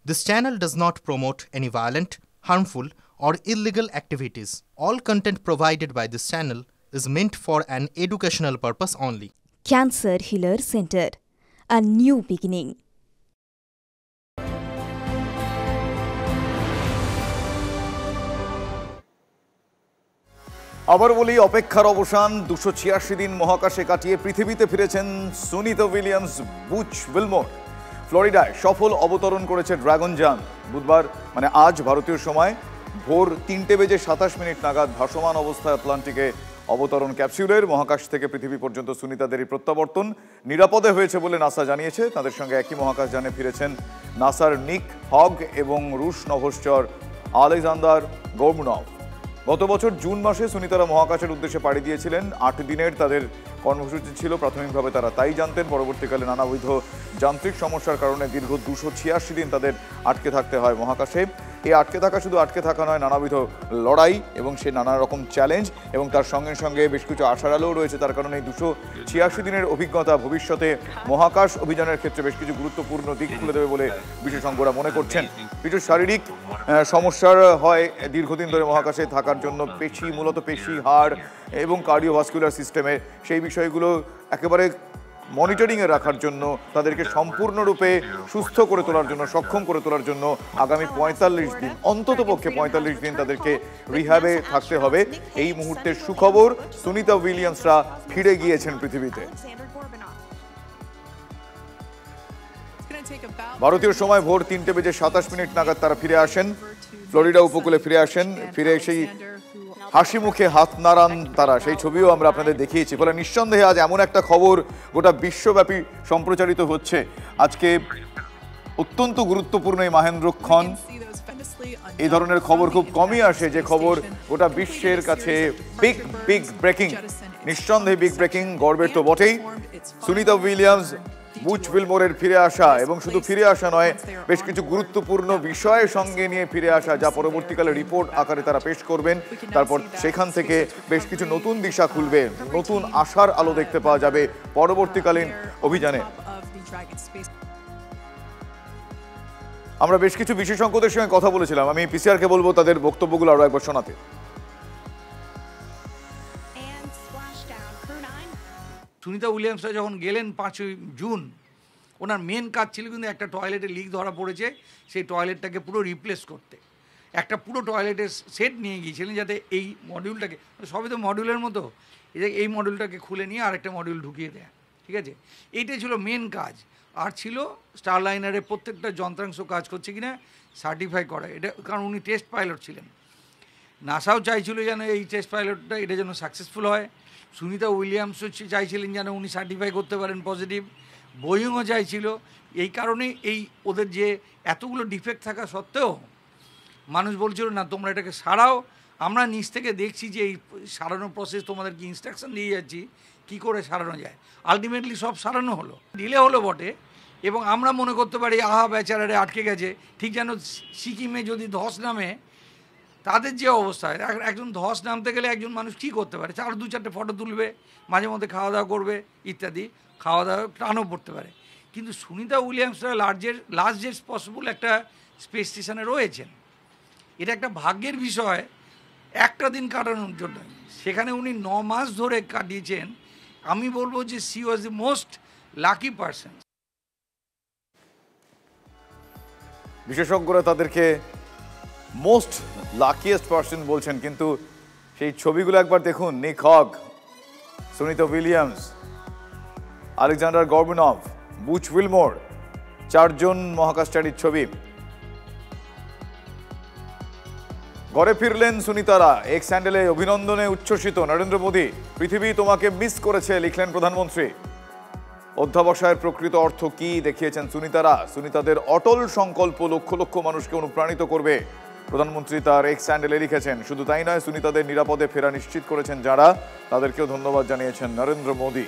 This channel does not promote any violent, harmful, or illegal activities. All content provided by this channel is meant for an educational purpose only. Cancer Healer Center, a new beginning. আবার বলি, অপেক্ষার অবসান। 286 দিন মহাকাশে কাটিয়ে পৃথিবীতে ফিরেছেন Sunita Williams Butch Wilmore. ফ্লোরিডায় সফল অবতরণ করেছে ড্রাগনযান। বুধবার মানে আজ ভারতীয় সময় ভোর 3:27 নাগাদ ভাসমান অবস্থায় আটলান্টিকে অবতরণ ক্যাপসুলের। মহাকাশ থেকে পৃথিবী পর্যন্ত সুনিতাদেরই প্রত্যাবর্তন নিরাপদে হয়েছে বলে নাসা জানিয়েছে। তাদের সঙ্গে একই মহাকাশযানে ফিরেছেন নাসার নিক হগ এবং রুশ নভশ্চর আলেকজান্ডার গোর্বুনভ। গত বছর জুন মাসে সুনিতারা মহাকাশের উদ্দেশ্যে পাড়ি দিয়েছিলেন। 8 দিনের তাদের কর্মসূচি ছিল। প্রাথমিকভাবে তারা তাই জানতেন। পরবর্তীকালে নানাবিধ যান্ত্রিক সমস্যার কারণে দীর্ঘ 286 দিন তাদের আটকে থাকতে হয় মহাকাশে। এই আটকে থাকা শুধু আটকে থাকা নয়, নানাবিধ লড়াই এবং সে নানা রকম চ্যালেঞ্জ এবং তার সঙ্গে সঙ্গে বেশ কিছু আশার আলোও রয়েছে। তার কারণে এই 286 দিনের অভিজ্ঞতা ভবিষ্যতে মহাকাশ অভিযানের ক্ষেত্রে বেশ কিছু গুরুত্বপূর্ণ দিক খুলে দেবে বলে বিশেষজ্ঞরা মনে করছেন। কিছু শারীরিক সমস্যার হয় দীর্ঘদিন ধরে মহাকাশে থাকার জন্য, মূলত পেশি, হাড় এবং কার্ডিওভাস্কুলার সিস্টেমে। সেই বিষয়গুলো একেবারে মনিটরিংয়ে রাখার জন্য, তাদেরকে সম্পূর্ণরূপে সুস্থ করে তোলার জন্য, সক্ষম করে তোলার জন্য আগামী 45 দিন, অন্ততপক্ষে 45 দিন তাদেরকে রিহ্যাবে থাকতে হবে। এই মুহূর্তের সুখবর, সুনিতা উইলিয়ামসরা ফিরে গিয়েছেন পৃথিবীতে। ভারতীয় সময় ভোর 3:27 নাগাদ তারা ফিরে আসেন, ফ্লোরিডা উপকূলে ফিরে আসেন। ফিরে এসেই হাসি মুখে হাত নাড়ান তারা, সেই ছবিও আমরা আপনাদের দেখিয়েছি। ফলে নিঃসন্দেহে আজ এমন একটা খবর গোটা বিশ্বব্যাপী সম্প্রচারিত হচ্ছে। আজকে অত্যন্ত গুরুত্বপূর্ণ এই মাহেন্দ্রক্ষণ। এই ধরনের খবর খুব কমই আসে, যে খবর গোটা বিশ্বের কাছে বিগ ব্রেকিং। নিঃসন্দেহে বিগ ব্রেকিং, গর্বের তো বটেই। সুনিতা উইলিয়ামস বুচ উইলমোরের ফিরে আসা, এবং শুধু ফিরে আসা নয়, বেশ কিছু গুরুত্বপূর্ণ বিষয়ের সঙ্গে নিয়ে ফিরে আসা, যা পরবর্তীকালে রিপোর্ট আকারে তারা পেশ করবেন। তারপর সেখান থেকে বেশ কিছু নতুন দিশা খুলবে, নতুন আশার আলো দেখতে পাওয়া যাবে পরবর্তীকালীন অভিযানে। আমরা বেশ কিছু বিশেষজ্ঞদের সঙ্গে কথা বলেছিলাম। আমি পিসিআরকে বলবো তাদের বক্তব্যগুলো আরো একবার শোনাতে। সুনিতা উইলিয়ামসরা যখন গেলেন 5 জুন, ওনার মেন কাজ ছিল কিন্তু একটা টয়লেটে লিক ধরা পড়েছে, সেই টয়লেটটাকে পুরো রিপ্লেস করতে। একটা পুরো টয়লেটের সেট নিয়ে গিয়েছিলেন, যাতে এই মডিউলটাকে, সবই তো মডিউলের মতো, এই মডিউলটাকে খুলে নিয়ে আরেকটা মডিউল ঢুকিয়ে দেয়। ঠিক আছে, এইটাই ছিল মেন কাজ। আর ছিল স্টারলাইনারের প্রত্যেকটা যন্ত্রাংশ কাজ করছে কিনা সার্টিফাই করা, এটা কারণ উনি টেস্ট পাইলট ছিলেন। নাসাও চাইছিল যেন এই টেস্ট পাইলটটা এটা যেন সাকসেসফুল হয়। সুনিতা উইলিয়ামসও চাইছিলেন যেন উনি সার্টিফাই করতে পারেন পজিটিভ। বোয়িংও চাইছিল। এই কারণে এই ওদের যে এতগুলো ডিফেক্ট থাকা সত্ত্বেও মানুষ বলছিল না তোমরা এটাকে সারাও, আমরা নিচ থেকে দেখছি যে এই সারানোর প্রসেস তোমাদেরকে ইনস্ট্রাকশন দিয়ে যাচ্ছি কী করে সারানো যায়। আলটিমেটলি সব সারানো হলো, ডিলে হলো বটে। এবং আমরা মনে করতে পারি আহা বেচারারে আটকে গেছে, ঠিক যেন সিকিমে যদি ধস নামে তাদের যে অবস্থা, একজন ধস নামতে গেলে একজন মানুষ কী করতে পারে, 2-4টে ফটো তুলবে, মাঝে মধ্যে খাওয়া দাওয়া করবে ইত্যাদি, খাওয়া দাওয়া টানও পড়তে পারে। কিন্তু সুনিতা উইলিয়ামসরা লার্জেস্ট পসিবল একটা স্পেস স্টেশনে রয়েছেন। এটা একটা ভাগ্যের বিষয় একটা দিন কাটানোর জন্য। সেখানে উনি 9 মাস ধরে কাটিয়েছেন। আমি বলবো যে C was the most lucky person. বিশেষজ্ঞরা তাদেরকে মোস্ট লাকিয়েস্ট পারসন বলছেন, কিন্তু সেই ছবিগুলো একবার দেখুন। Nick Hague, Sunita Williams, Alexander Gorbunov, Butch Wilmore, 4 জন মহাকাশচারীর ছবি। ঘরে ফিরলেন সুনিতারা। এক্স হ্যান্ডেলে অভিনন্দনে উচ্ছ্বসিত নরেন্দ্র মোদী। পৃথিবী তোমাকে মিস করেছে, লিখলেন প্রধানমন্ত্রী। অধ্যাবসায়ের প্রকৃত অর্থ কি দেখিয়েছেন সুনিতারা। সুনিতাদের অটল সংকল্প লক্ষ লক্ষ মানুষকে অনুপ্রাণিত করবে, প্রধানমন্ত্রী তার এক্স হ্যান্ডেলে লিখেছেন। শুধু তাই নয়, সুনিতাদের নিরাপদে ফেরা নিশ্চিত করেছেন যারা, তাদেরকেও ধন্যবাদ জানিয়েছেন নরেন্দ্র মোদী।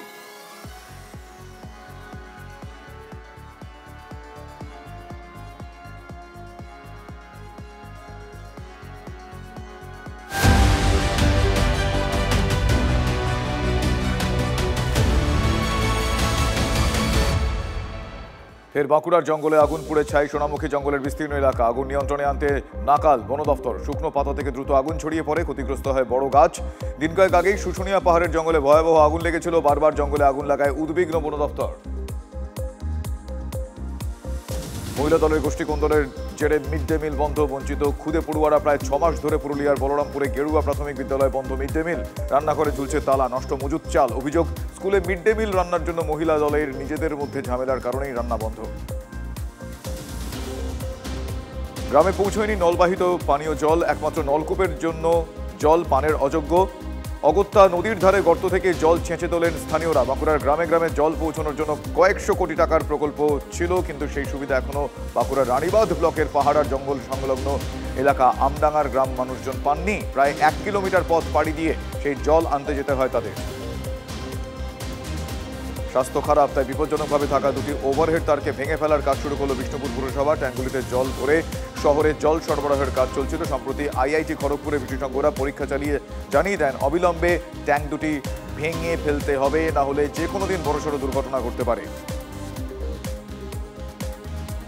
ফের বাঁকুড়ার জঙ্গলে আগুন পুড়ে ছাই সোনামুখী জঙ্গলের বিস্তীর্ণ এলাকা। আগুন নিয়ন্ত্রণে আনতে নাকাল বন দফতর। শুকনো পাতা থেকে দ্রুত আগুন ছড়িয়ে পড়ে, ক্ষতিগ্রস্ত হয় বড় গাছ। দিন কয়েক আগেই শুশুনিয়া পাহাড়ের জঙ্গলে ভয়াবহ আগুন লেগেছিল। বারবার জঙ্গলে আগুন লাগায় উদ্বিগ্ন বন দফতর। মহিলা দলের গোষ্ঠী কোন্দলের জেরে মিড ডে মিল বন্ধ, বঞ্চিত খুদে পড়ুয়ারা। প্রায় 6 মাস ধরে পুরুলিয়ার বলরামপুরে গেরুয়া প্রাথমিক বিদ্যালয় বন্ধ মিড ডে মিল। রান্নাঘরে ঝুলছে তালা, নষ্ট মজুদ চাল। অভিযোগ, স্কুলে মিড ডে মিল রান্নার জন্য মহিলা দলের নিজেদের মধ্যে ঝামেলার কারণেই রান্না বন্ধ। গ্রামে পৌঁছয়নি নলবাহিত পানীয় জল। একমাত্র নলকূপের জন্য জল পানের অযোগ্য। অগত্যা নদীর ধারে গর্ত থেকে জল ছেঁচে তোলেন স্থানীয়রা। বাঁকুড়ার গ্রামে গ্রামে জল পৌঁছানোর জন্য কয়েকশো কোটি টাকার প্রকল্প ছিল, কিন্তু সেই সুবিধা এখনো বাঁকুড়ার রানীবাঁধ ব্লকের পাহাড় জঙ্গল সংলগ্ন এলাকা আমডাঙ্গার গ্রাম মানুষজন পাননি। প্রায় 1 কিলোমিটার পথ পাড়ি দিয়ে সেই জল আনতে যেতে হয় তাদের। স্বাস্থ্য খারাপ, তাই বিপজ্জনকভাবে থাকা দুটি ওভারহেড তারকে ভেঙে ফেলার কাজ শুরু করলো বিষ্ণুপুর পুরসভা। ট্যাঙ্কগুলিতে জল ভরে শহরে জল সরবরাহের কাজ চলছিল। সম্প্রতি আইআইটি খড়গপুরে বিশেষজ্ঞরা পরীক্ষা চালিয়ে জানিয়ে দেন অবিলম্বে ট্যাঙ্ক দুটি ভেঙে ফেলতে হবে, না হলে যে কোনো দিন বড়সড় দুর্ঘটনা ঘটতে পারে।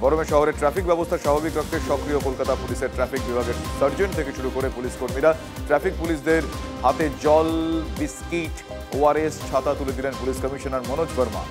গরমে শহরের ট্রাফিক ব্যবস্থা স্বাভাবিক রাখতে সক্রিয় কলকাতা পুলিশের ট্রাফিক বিভাগের সার্জেন্ট থেকে শুরু করে পুলিশ কর্মীরা। ট্রাফিক পুলিশদের হাতে জল, বিস্কিট, ওআরএস, ছাতা তুলে দিলেন পুলিশ কমিশনার মনোজ বর্মা।